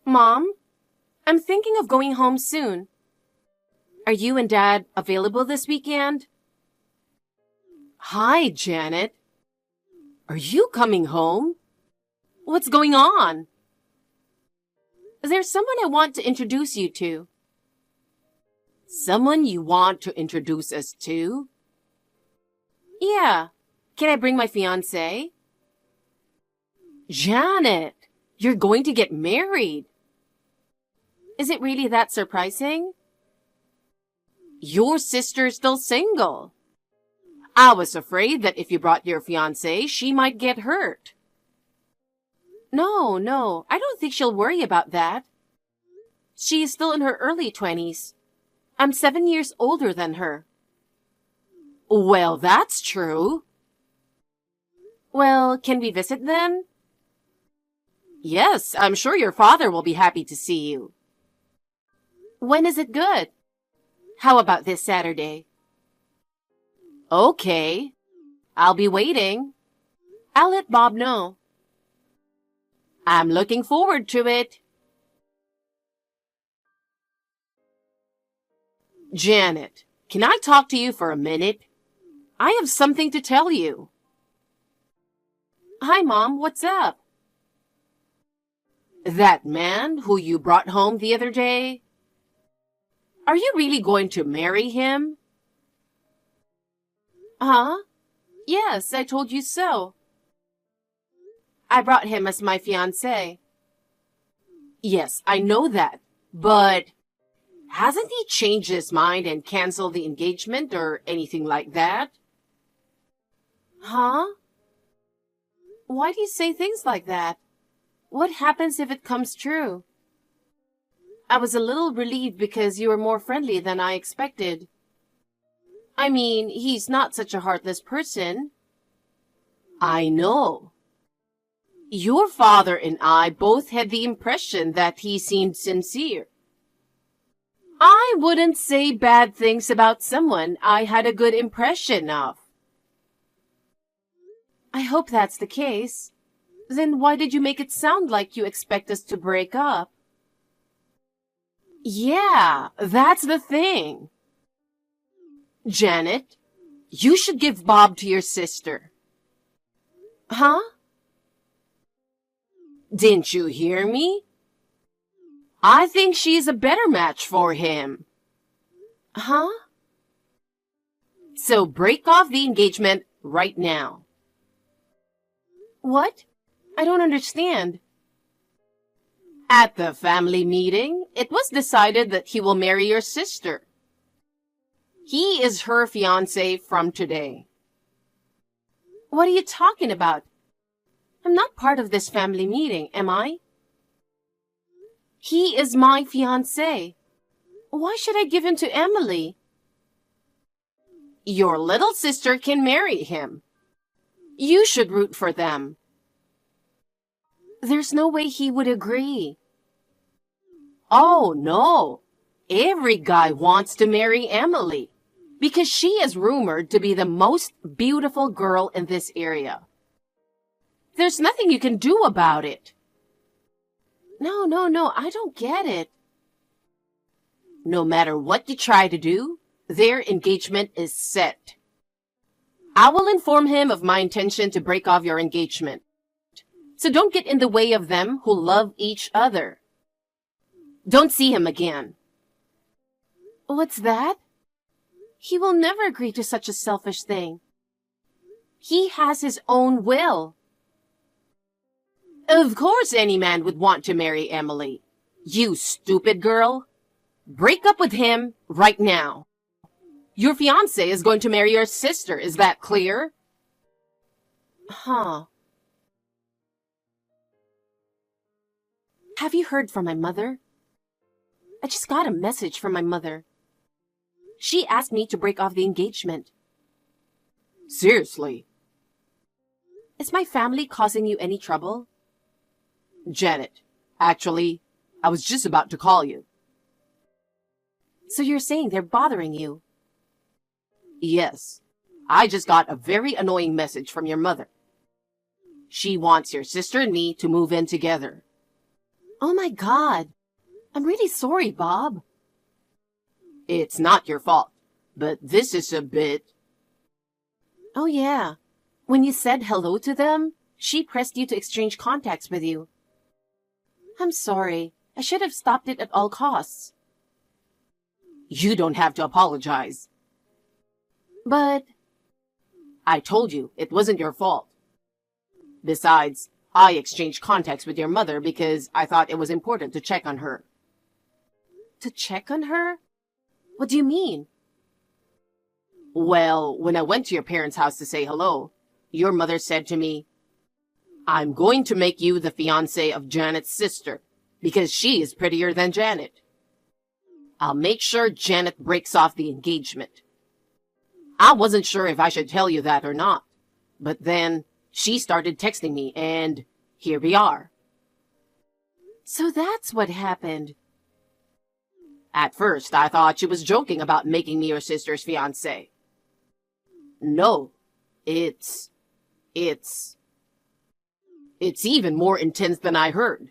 Mom, I'm thinking of going home soon. Are you and Dad available this weekend? Hi, Janet. Are you coming home? What's going on? There's someone I want to introduce you to. Someone you want to introduce us to? Yeah. Can I bring my fiancé? Janet, you're going to get married. Is it really that surprising? Your sister's still single. I was afraid that if you brought your fiancé, she might get hurt. No, I don't think she'll worry about that. She is still in her early 20s. I'm 7 years older than her. Well, that's true. Well, can we visit then? Yes, I'm sure your father will be happy to see you. When is it good? How about this Saturday? Okay. I'll be waiting. I'll let Bob know. I'm looking forward to it. Janet, can I talk to you for a minute? I have something to tell you. Hi, Mom. What's up? That man who you brought home the other day, are you really going to marry him? Huh? Yes, I told you so. I brought him as my fiancé. Yes, I know that, but hasn't he changed his mind and canceled the engagement or anything like that? Huh? Why do you say things like that? What happens if it comes true? I was a little relieved because you were more friendly than I expected. I mean, he's not such a heartless person. I know. Your father and I both had the impression that he seemed sincere. I wouldn't say bad things about someone I had a good impression of. I hope that's the case. Then why did you make it sound like you expect us to break up? Yeah, that's the thing. Janet, you should give Bob to your sister. Huh? Didn't you hear me? I think she's a better match for him. Huh? So break off the engagement right now. What? I don't understand. At the family meeting, it was decided that he will marry your sister. He is her fiancé from today. What are you talking about? I'm not part of this family meeting, am I? He is my fiancé. Why should I give him to Emily? Your little sister can marry him. You should root for them. There's no way he would agree. Oh, no. Every guy wants to marry Emily because she is rumored to be the most beautiful girl in this area. There's nothing you can do about it. No, I don't get it. No matter what you try to do, their engagement is set. I will inform him of my intention to break off your engagement. So don't get in the way of them who love each other. Don't see him again. What's that? He will never agree to such a selfish thing. He has his own will. Of course any man would want to marry Emily. You stupid girl. Break up with him right now. Your fiancé is going to marry your sister, is that clear? Huh. Have you heard from my mother? I just got a message from my mother. She asked me to break off the engagement. Seriously? Is my family causing you any trouble? Janet, actually, I was just about to call you. So you're saying they're bothering you? Yes. I just got a very annoying message from your mother. She wants your sister and me to move in together. Oh my God. I'm really sorry, Bob. It's not your fault, but this is a bit... Oh yeah. When you said hello to them, she pressed you to exchange contacts with you. I'm sorry. I should have stopped it at all costs. You don't have to apologize. But... I told you, it wasn't your fault. Besides, I exchanged contacts with your mother because I thought it was important to check on her. To check on her? What do you mean? Well, when I went to your parents' house to say hello, your mother said to me, I'm going to make you the fiancé of Janet's sister because she is prettier than Janet. I'll make sure Janet breaks off the engagement. I wasn't sure if I should tell you that or not, but then she started texting me and here we are. So that's what happened. At first, I thought she was joking about making me your sister's fiancé. No, it's even more intense than I heard.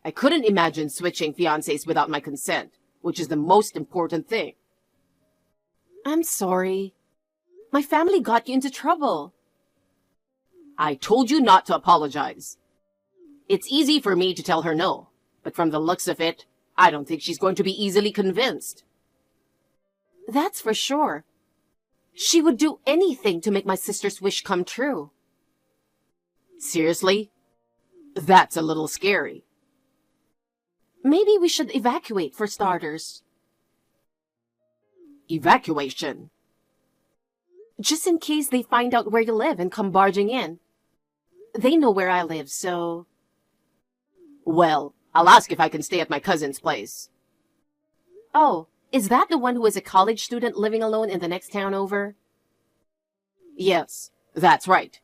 I couldn't imagine switching fiancés without my consent, which is the most important thing. I'm sorry. My family got you into trouble. I told you not to apologize. It's easy for me to tell her no, but from the looks of it, I don't think she's going to be easily convinced. That's for sure. She would do anything to make my sister's wish come true. Seriously? That's a little scary. Maybe we should evacuate for starters. Evacuation? Just in case they find out where you live and come barging in. They know where I live, so... Well, I'll ask if I can stay at my cousin's place. Oh, is that the one who is a college student living alone in the next town over? Yes, that's right.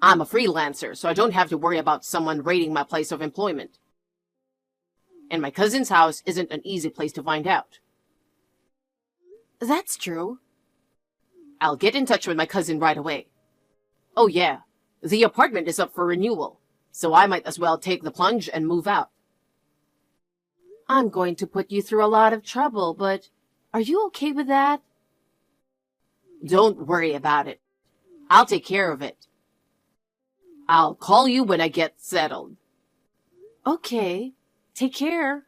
I'm a freelancer, so I don't have to worry about someone raiding my place of employment. And my cousin's house isn't an easy place to find out. That's true. I'll get in touch with my cousin right away. Oh yeah, the apartment is up for renewal, so I might as well take the plunge and move out. I'm going to put you through a lot of trouble, but are you okay with that? Don't worry about it. I'll take care of it. I'll call you when I get settled. Okay, take care.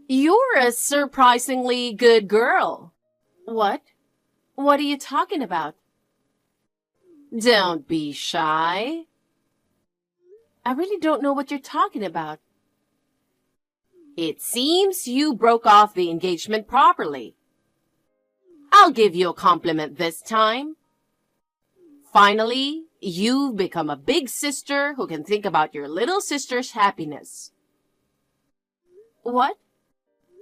You're a surprisingly good girl. What? What are you talking about? Don't be shy. I really don't know what you're talking about. It seems you broke off the engagement properly. I'll give you a compliment this time. Finally, you've become a big sister who can think about your little sister's happiness. What?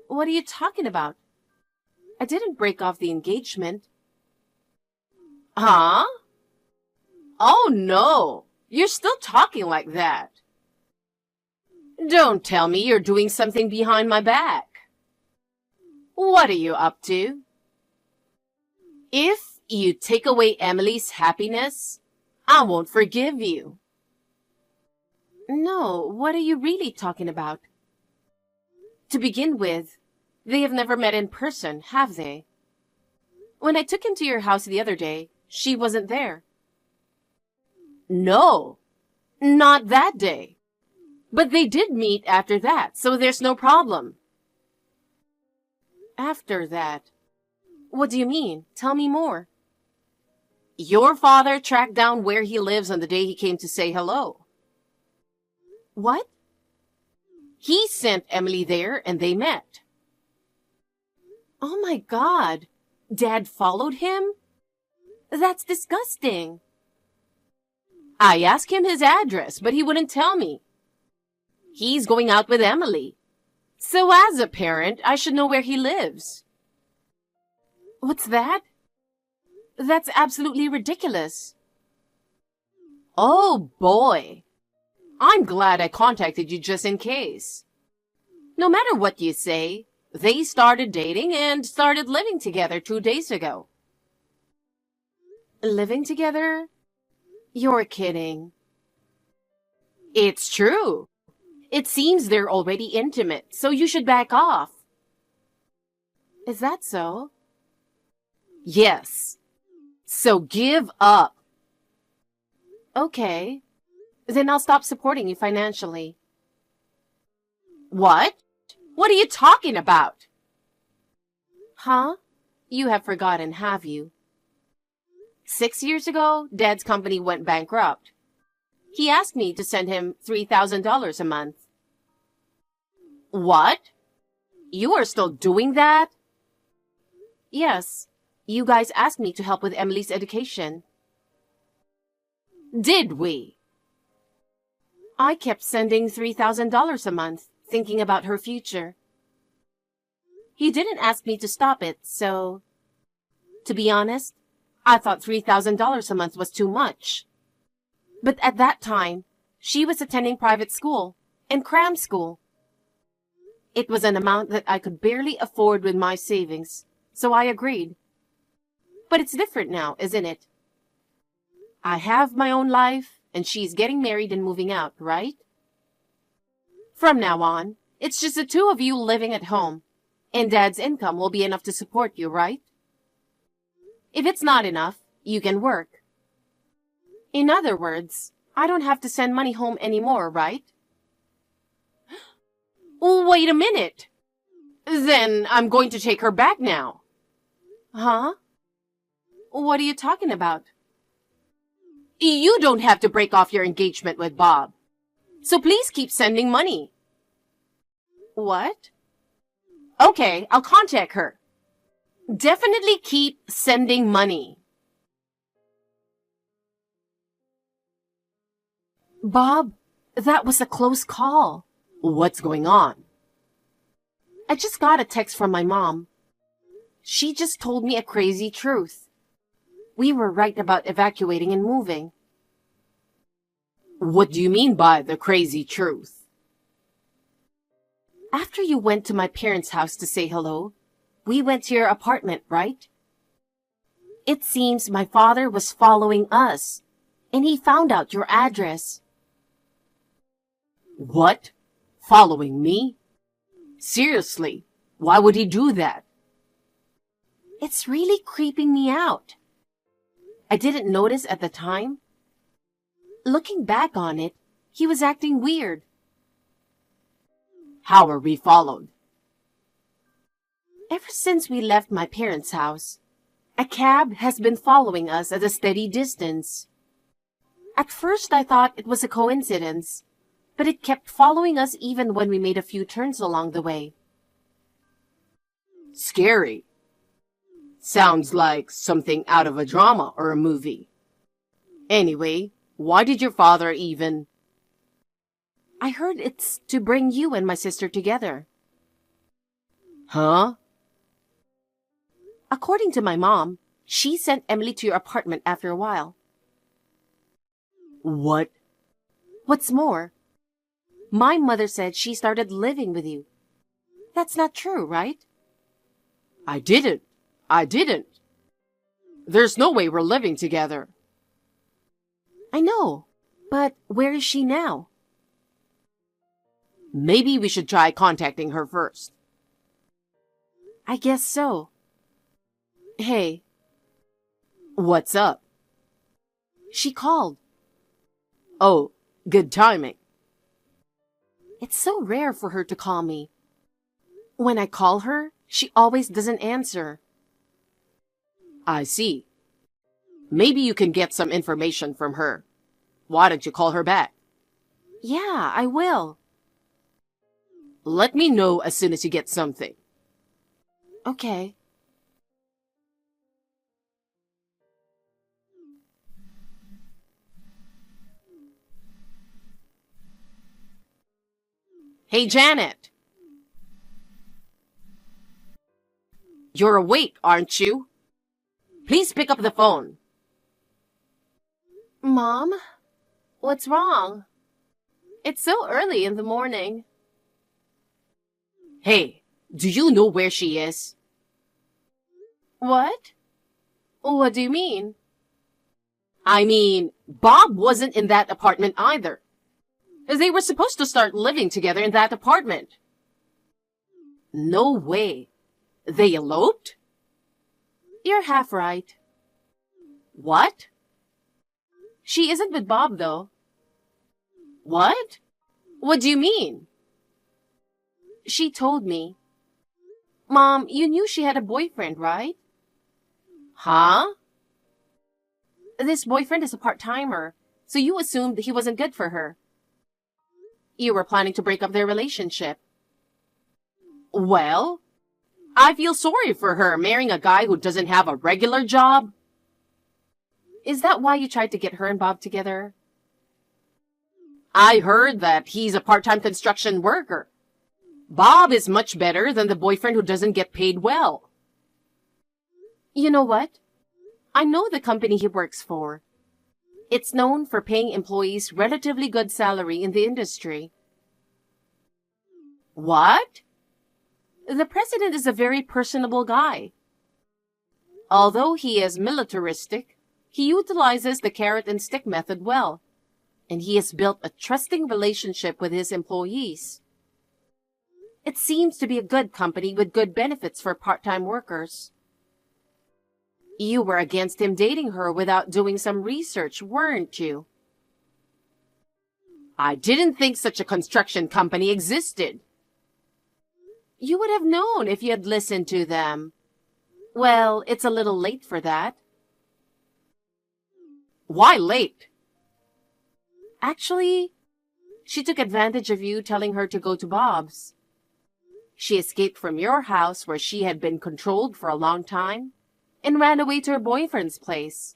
What are you talking about? I didn't break off the engagement. Huh? Oh no, you're still talking like that. Don't tell me you're doing something behind my back. What are you up to? If you take away Emily's happiness, I won't forgive you. No, what are you really talking about? To begin with, they have never met in person, have they? When I took him to your house the other day, she wasn't there. No, not that day. But they did meet after that, so there's no problem. After that? What do you mean? Tell me more. Your father tracked down where he lives on the day he came to say hello. What? He sent Emily there and they met. Oh my God. Dad followed him? That's disgusting. I asked him his address, but he wouldn't tell me. He's going out with Emily. So as a parent, I should know where he lives. What's that? That's absolutely ridiculous. Oh boy. I'm glad I contacted you just in case. No matter what you say, they started dating and started living together 2 days ago. Living together? You're kidding. It's true. It seems they're already intimate, so you should back off. Is that so? Yes. So give up. Okay. Then I'll stop supporting you financially. What? What are you talking about? Huh? You have forgotten, have you? 6 years ago, Dad's company went bankrupt. He asked me to send him $3,000 a month. What? You are still doing that? Yes. You guys asked me to help with Emily's education. Did we? I kept sending $3,000 a month, thinking about her future. He didn't ask me to stop it, so... To be honest, I thought $3,000 a month was too much. But at that time, she was attending private school and cram school. It was an amount that I could barely afford with my savings, so I agreed. But it's different now, isn't it? I have my own life, and she's getting married and moving out, right? From now on, it's just the two of you living at home, and Dad's income will be enough to support you, right? If it's not enough, you can work. In other words, I don't have to send money home anymore, right? Wait a minute. Then I'm going to take her back now. Huh? What are you talking about? You don't have to break off your engagement with Bob. So please keep sending money. What? Okay, I'll contact her. Definitely keep sending money. Bob, that was a close call. What's going on? I just got a text from my mom. She just told me a crazy truth. We were right about evacuating and moving. What do you mean by the crazy truth? After you went to my parents' house to say hello, we went to your apartment, right? It seems my father was following us, and he found out your address. What? Following me? Seriously, why would he do that? It's really creeping me out. I didn't notice at the time. Looking back on it, he was acting weird. How were we followed? Ever since we left my parents' house, a cab has been following us at a steady distance. At first I thought it was a coincidence, but it kept following us even when we made a few turns along the way. Scary. Sounds like something out of a drama or a movie. Anyway, why did your father even... I heard it's to bring you and my sister together. Huh? According to my mom, she sent Emily to your apartment after a while. What? What's more, my mother said she started living with you. That's not true, right? I didn't. There's no way we're living together. I know, but where is she now? Maybe we should try contacting her first. I guess so. Hey. What's up? She called. Oh, good timing. It's so rare for her to call me. When I call her, she always doesn't answer. I see. Maybe you can get some information from her. Why don't you call her back? Yeah, I will. Let me know as soon as you get something. Okay. Hey, Janet. You're awake, aren't you? Please pick up the phone. Mom? What's wrong? It's so early in the morning. Hey, do you know where she is? What? What do you mean? I mean, Bob wasn't in that apartment either. They were supposed to start living together in that apartment. No way. They eloped? You're half right. What? She isn't with Bob, though. What? What do you mean? She told me. Mom, you knew she had a boyfriend, right? Huh? This boyfriend is a part-timer, so you assumed he wasn't good for her. You were planning to break up their relationship. Well, I feel sorry for her marrying a guy who doesn't have a regular job. Is that why you tried to get her and Bob together? I heard that he's a part-time construction worker. Bob is much better than the boyfriend who doesn't get paid well. You know what? I know the company he works for. It's known for paying employees relatively good salary in the industry. What? The president is a very personable guy. Although he is militaristic, he utilizes the carrot and stick method well, and he has built a trusting relationship with his employees. It seems to be a good company with good benefits for part-time workers. You were against him dating her without doing some research, weren't you? I didn't think such a construction company existed. You would have known if you had listened to them. Well, it's a little late for that. Why late? Actually, she took advantage of you telling her to go to Bob's. She escaped from your house where she had been controlled for a long time and ran away to her boyfriend's place.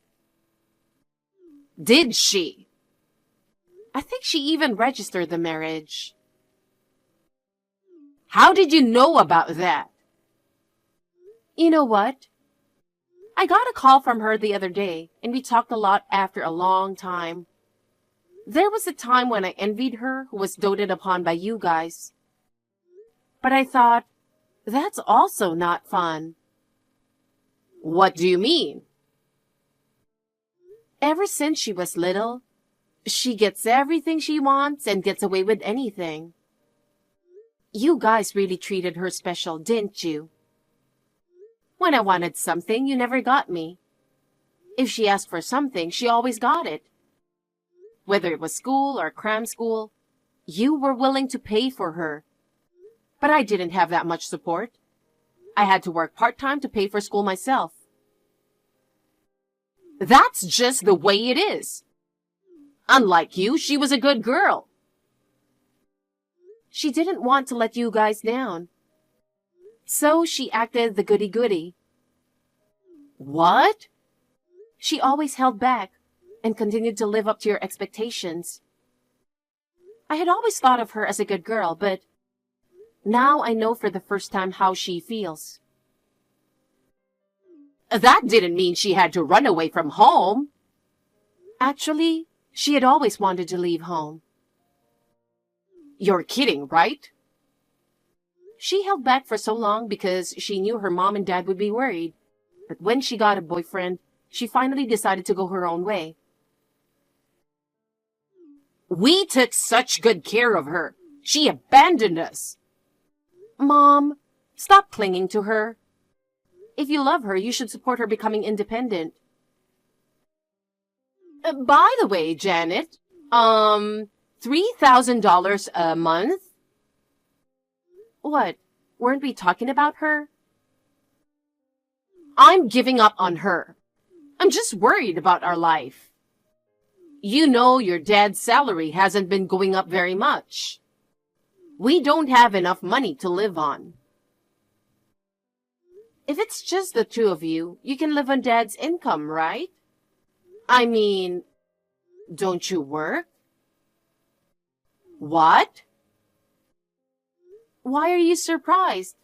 Did she? I think she even registered the marriage. How did you know about that? You know what? I got a call from her the other day, and we talked a lot after a long time. There was a time when I envied her who was doted upon by you guys. But I thought, that's also not fun. What do you mean? Ever since she was little, she gets everything she wants and gets away with anything. You guys really treated her special, didn't you? When I wanted something, you never got me. If she asked for something, she always got it. Whether it was school or cram school, you were willing to pay for her. But I didn't have that much support. I had to work part-time to pay for school myself. That's just the way it is. Unlike you, she was a good girl. She didn't want to let you guys down. So she acted the goody-goody. What? She always held back and continued to live up to your expectations. I had always thought of her as a good girl, but now I know for the first time how she feels. That didn't mean she had to run away from home. Actually, she had always wanted to leave home. You're kidding, right? She held back for so long because she knew her mom and dad would be worried. But when she got a boyfriend, she finally decided to go her own way. We took such good care of her. She abandoned us. Mom, stop clinging to her. If you love her, you should support her becoming independent. By the way, Janet, $3,000 a month? What? Weren't we talking about her? I'm giving up on her. I'm just worried about our life. You know your dad's salary hasn't been going up very much. We don't have enough money to live on. If it's just the two of you, you can live on Dad's income, right? I mean, don't you work? What? Why are you surprised?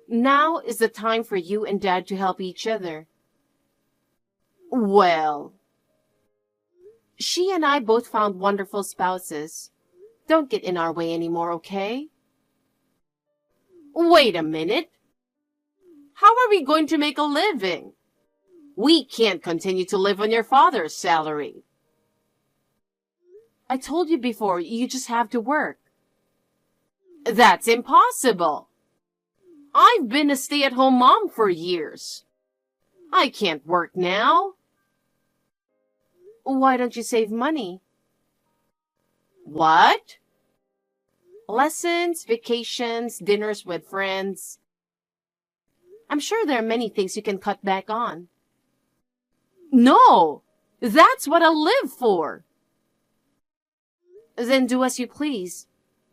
Now is the time for you and Dad to help each other. Well, she and I both found wonderful spouses. Don't get in our way anymore, okay? Wait a minute. How are we going to make a living? We can't continue to live on your father's salary. I told you before, you just have to work. That's impossible. I've been a stay-at-home mom for years. I can't work now. Why don't you save money? What? Lessons, vacations, dinners with friends. I'm sure there are many things you can cut back on. No, that's what I live for. Then do as you please.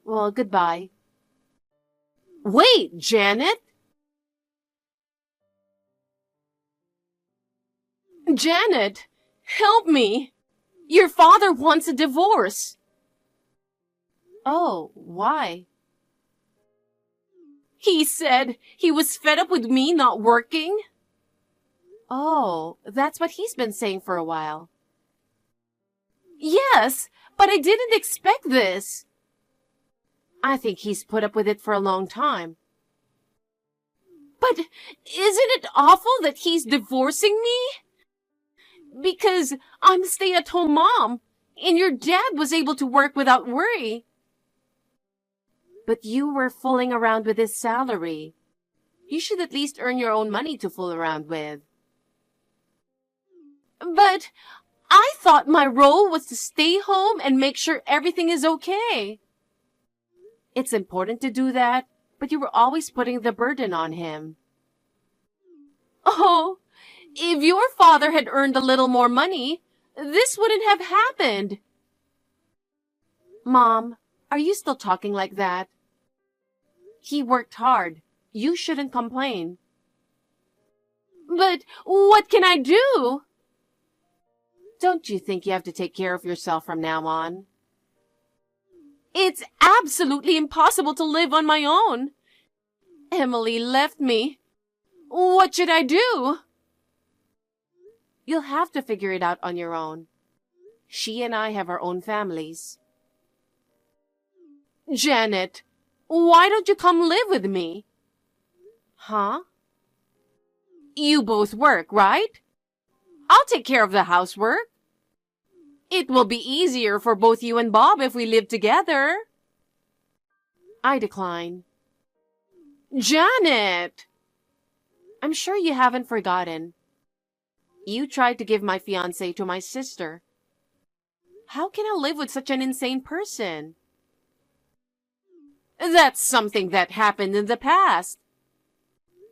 Well, goodbye. Wait, Janet! Janet, help me! Your father wants a divorce. Oh, why? He said he was fed up with me not working. Oh, that's what he's been saying for a while. Yes, but I didn't expect this. I think he's put up with it for a long time. But isn't it awful that he's divorcing me? Because I'm a stay-at-home mom, and your dad was able to work without worry. But you were fooling around with his salary. You should at least earn your own money to fool around with. But I thought my role was to stay home and make sure everything is okay. It's important to do that, but you were always putting the burden on him. Oh, if your father had earned a little more money, this wouldn't have happened. Mom, are you still talking like that? He worked hard. You shouldn't complain. But what can I do? Don't you think you have to take care of yourself from now on? It's absolutely impossible to live on my own. Emily left me. What should I do? You'll have to figure it out on your own. She and I have our own families. Janet, why don't you come live with me? Huh? You both work, right? I'll take care of the housework. It will be easier for both you and Bob if we live together. I decline. Janet! I'm sure you haven't forgotten. You tried to give my fiancé to my sister. How can I live with such an insane person? That's something that happened in the past.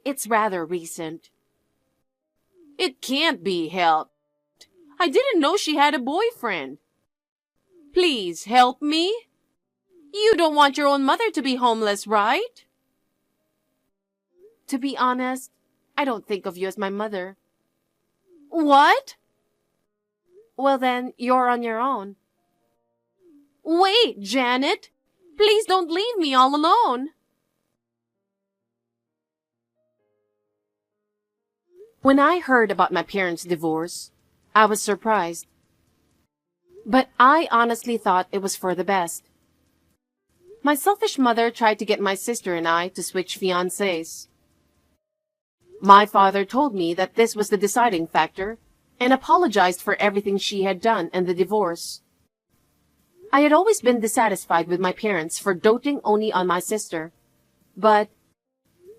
It's rather recent. It can't be helped. I didn't know she had a boyfriend. Please help me. You don't want your own mother to be homeless, right? To be honest, I don't think of you as my mother. What? Well then, you're on your own. Wait, Janet! Please don't leave me all alone. When I heard about my parents' divorce, I was surprised. But I honestly thought it was for the best. My selfish mother tried to get my sister and I to switch fiancés. My father told me that this was the deciding factor and apologized for everything she had done and the divorce. I had always been dissatisfied with my parents for doting only on my sister. But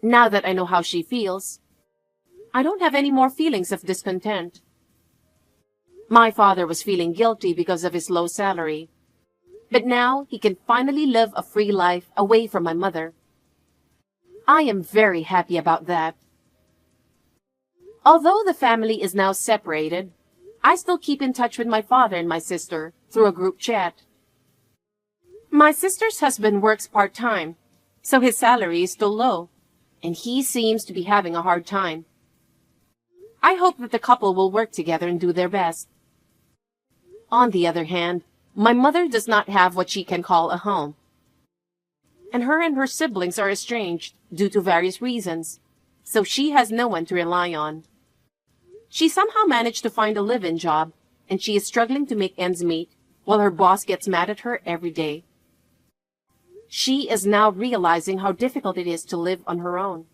now that I know how she feels, I don't have any more feelings of discontent. My father was feeling guilty because of his low salary, but now he can finally live a free life away from my mother. I am very happy about that. Although the family is now separated, I still keep in touch with my father and my sister through a group chat. My sister's husband works part-time, so his salary is still low, and he seems to be having a hard time. I hope that the couple will work together and do their best. On the other hand, my mother does not have what she can call a home, and her siblings are estranged due to various reasons, so she has no one to rely on. She somehow managed to find a live-in job, and she is struggling to make ends meet while her boss gets mad at her every day. She is now realizing how difficult it is to live on her own.